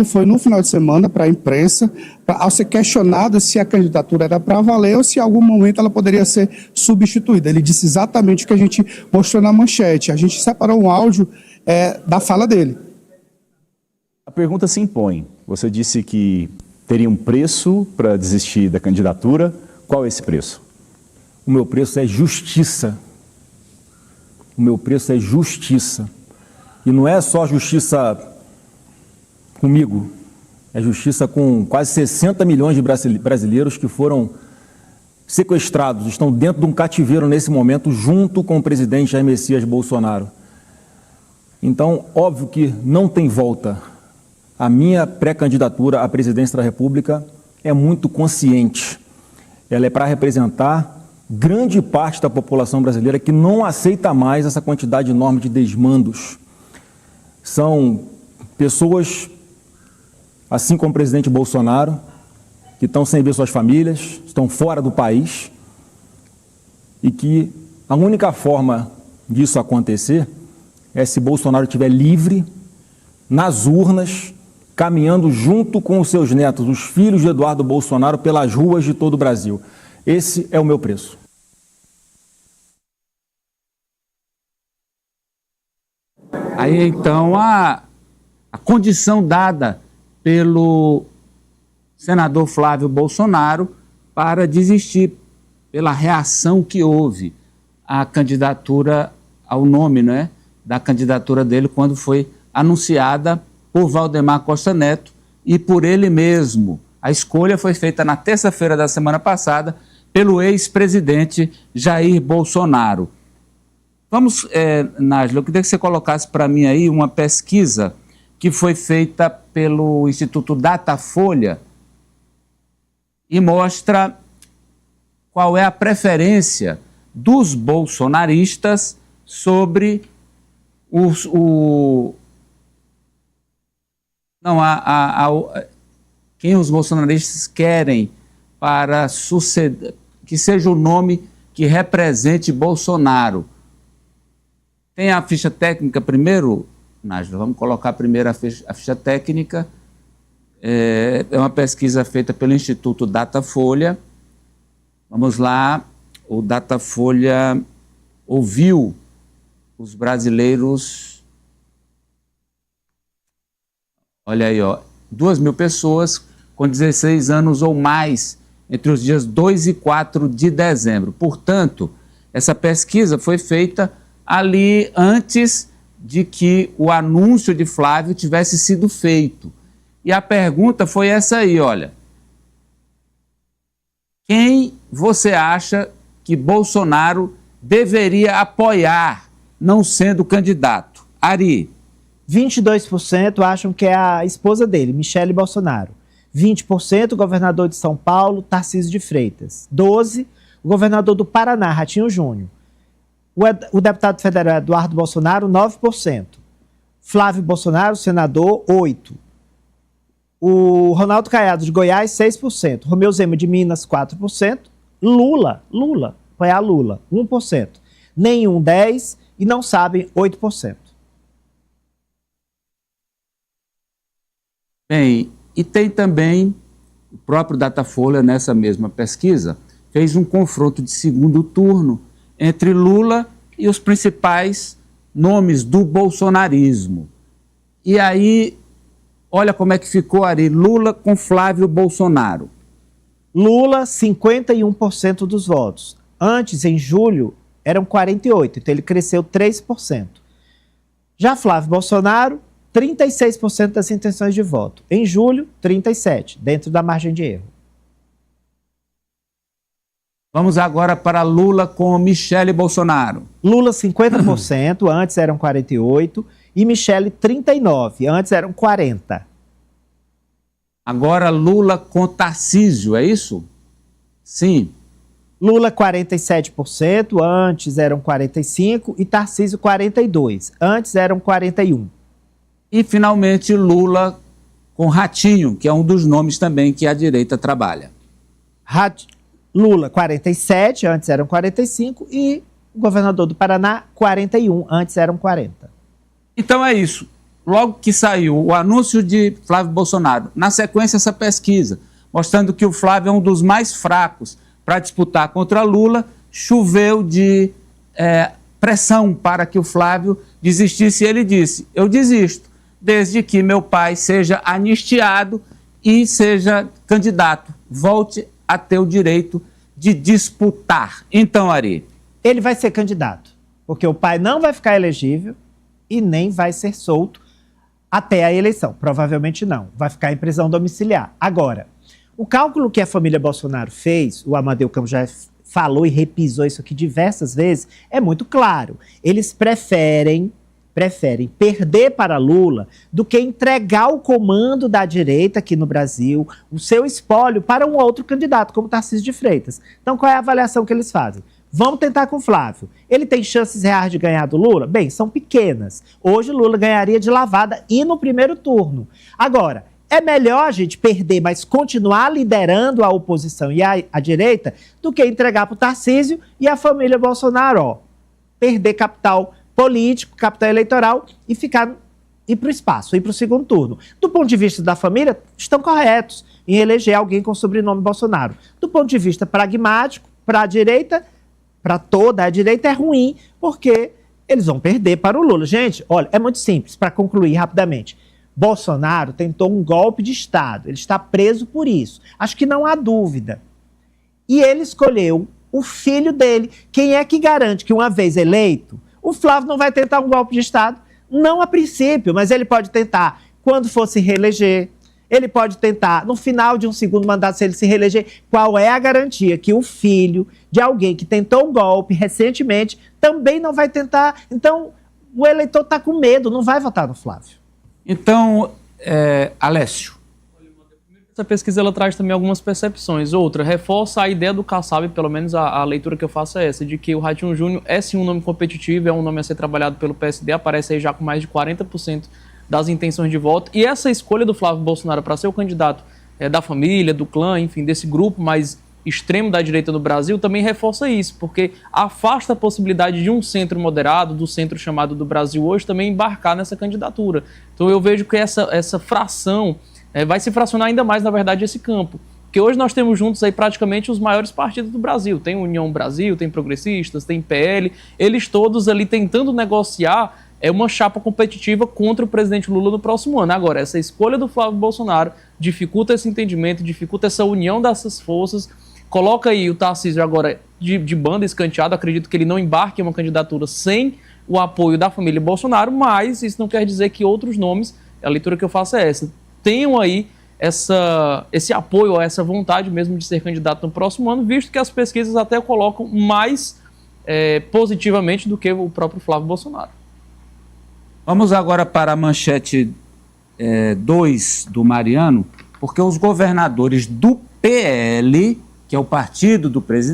foi no final de semana para a imprensa, ao ser questionado se a candidatura era para valer ou se em algum momento ela poderia ser substituída. Ele disse exatamente o que a gente mostrou na manchete. A gente separou um áudio da fala dele. A pergunta se impõe. Você disse que teria um preço para desistir da candidatura. Qual é esse preço? O meu preço é justiça. O meu preço é justiça. E não é só justiça comigo, é justiça com quase 60 milhões de brasileiros que foram sequestrados, estão dentro de um cativeiro nesse momento, junto com o presidente Jair Messias Bolsonaro. Então, óbvio que não tem volta. A minha pré-candidatura à presidência da República é muito consciente. Ela é para representar grande parte da população brasileira que não aceita mais essa quantidade enorme de desmandos. São pessoas, assim como o presidente Bolsonaro, que estão sem ver suas famílias, estão fora do país, e que a única forma disso acontecer é se Bolsonaro estiver livre, nas urnas, caminhando junto com os seus netos, os filhos de Eduardo Bolsonaro, pelas ruas de todo o Brasil. Esse é o meu preço. Aí, então, a condição dada pelo senador Flávio Bolsonaro para desistir, pela reação que houve à candidatura, ao nome, né, da candidatura dele quando foi anunciada por Valdemar Costa Neto e por ele mesmo. A escolha foi feita na terça-feira da semana passada pelo ex-presidente Jair Bolsonaro. Vamos, Nájila, eu queria que você colocasse para mim aí uma pesquisa que foi feita pelo Instituto Datafolha e mostra qual é a preferência dos bolsonaristas sobre quem os bolsonaristas querem para suceder, que seja o nome que represente Bolsonaro. Tem a ficha técnica primeiro, Nájila? Vamos colocar primeiro a ficha técnica. É uma pesquisa feita pelo Instituto Datafolha. Vamos lá. O Datafolha ouviu os brasileiros. Olha aí, ó, 2.000 pessoas com 16 anos ou mais entre os dias 2 e 4 de dezembro. Portanto, essa pesquisa foi feita ali antes de que o anúncio de Flávio tivesse sido feito. E a pergunta foi essa aí, olha. Quem você acha que Bolsonaro deveria apoiar, não sendo candidato? Ari. 22% acham que é a esposa dele, Michele Bolsonaro. 20% o governador de São Paulo, Tarcísio de Freitas. 12% o governador do Paraná, Ratinho Júnior. O deputado federal Eduardo Bolsonaro, 9%. Flávio Bolsonaro, senador, 8%. O Ronaldo Caiado de Goiás, 6%. Romeu Zema de Minas, 4%. Lula, apoiar Lula, 1%. Nenhum, 10%. E não sabem, 8%. Bem, e tem também, o próprio Datafolha, nessa mesma pesquisa, fez um confronto de segundo turno entre Lula e os principais nomes do bolsonarismo. E aí, olha como é que ficou, Ari, Lula com Flávio Bolsonaro. Lula, 51% dos votos. Antes, em julho, eram 48%, então ele cresceu 3%. Já Flávio Bolsonaro, 36% das intenções de voto. Em julho, 37%, dentro da margem de erro. Vamos agora para Lula com Michele Bolsonaro. Lula, 50%, antes eram 48%, e Michele, 39%, antes eram 40%. Agora Lula com Tarcísio, é isso? Sim. Lula, 47%, antes eram 45%, e Tarcísio, 42%, antes eram 41%. E, finalmente, Lula com Ratinho, que é um dos nomes também que a direita trabalha. Lula, 47%, antes eram 45%, e o governador do Paraná, 41%, antes eram 40%. Então é isso. logo que saiu o anúncio de Flávio Bolsonaro, na sequência essa pesquisa, mostrando que o Flávio é um dos mais fracos para disputar contra Lula, choveu de pressão para que o Flávio desistisse. E ele disse: eu desisto, desde que meu pai seja anistiado e seja candidato, volte a ter o direito de disputar. Então, Ari, ele vai ser candidato, porque o pai não vai ficar elegível e nem vai ser solto até a eleição. Provavelmente não, vai ficar em prisão domiciliar. Agora, o cálculo que a família Bolsonaro fez, o Amadeu Campos já falou e repisou isso aqui diversas vezes, é muito claro. Eles preferem perder para Lula do que entregar o comando da direita aqui no Brasil, o seu espólio, para um outro candidato, como Tarcísio de Freitas. Então, qual é a avaliação que eles fazem? Vamos tentar com o Flávio. Ele tem chances reais de ganhar do Lula? Bem, são pequenas. Hoje, Lula ganharia de lavada e no primeiro turno. Agora, é melhor a gente perder, mas continuar liderando a oposição e a direita, do que entregar para o Tarcísio e a família Bolsonaro, perder capital político, capital eleitoral e ir para o espaço, ir para o segundo turno. Do ponto de vista da família, estão corretos em eleger alguém com o sobrenome Bolsonaro. Do ponto de vista pragmático, para a direita, para toda a direita, é ruim, porque eles vão perder para o Lula. Gente, olha, é muito simples, para concluir rapidamente. Bolsonaro tentou um golpe de Estado, ele está preso por isso. Acho que não há dúvida. E ele escolheu o filho dele. Quem é que garante que, uma vez eleito, o Flávio não vai tentar um golpe de Estado? Não a princípio, mas ele pode tentar quando for se reeleger. Ele pode tentar no final de um segundo mandato, se ele se reeleger. Qual é a garantia que o filho de alguém que tentou um golpe recentemente também não vai tentar? Então, o eleitor está com medo, não vai votar no Flávio. Então, Alessio. Essa pesquisa ela traz também algumas percepções. Outra, reforça a ideia do Kassab, pelo menos a leitura que eu faço é essa, de que o Ratinho Júnior é sim um nome competitivo, é um nome a ser trabalhado pelo PSD, aparece aí já com mais de 40% das intenções de voto. E essa escolha do Flávio Bolsonaro para ser o candidato da família, do clã, enfim, desse grupo mais extremo da direita no Brasil, também reforça isso, porque afasta a possibilidade de um centro moderado, do centro chamado do Brasil hoje, também embarcar nessa candidatura. Então eu vejo que essa fração vai se fracionar ainda mais, na verdade, esse campo. Porque hoje nós temos juntos aí praticamente os maiores partidos do Brasil. Tem União Brasil, tem Progressistas, tem PL, eles todos ali tentando negociar uma chapa competitiva contra o presidente Lula no próximo ano. Agora, essa escolha do Flávio Bolsonaro dificulta esse entendimento, dificulta essa união dessas forças, coloca aí o Tarcísio agora de banda escanteado. Acredito que ele não embarque em uma candidatura sem o apoio da família Bolsonaro, mas isso não quer dizer que outros nomes, a leitura que eu faço é essa, tenham aí esse apoio, ou essa vontade mesmo de ser candidato no próximo ano, visto que as pesquisas até o colocam mais positivamente do que o próprio Flávio Bolsonaro. Vamos agora para a manchete 2 do Mariano, porque os governadores do PL, que é o partido do presidente,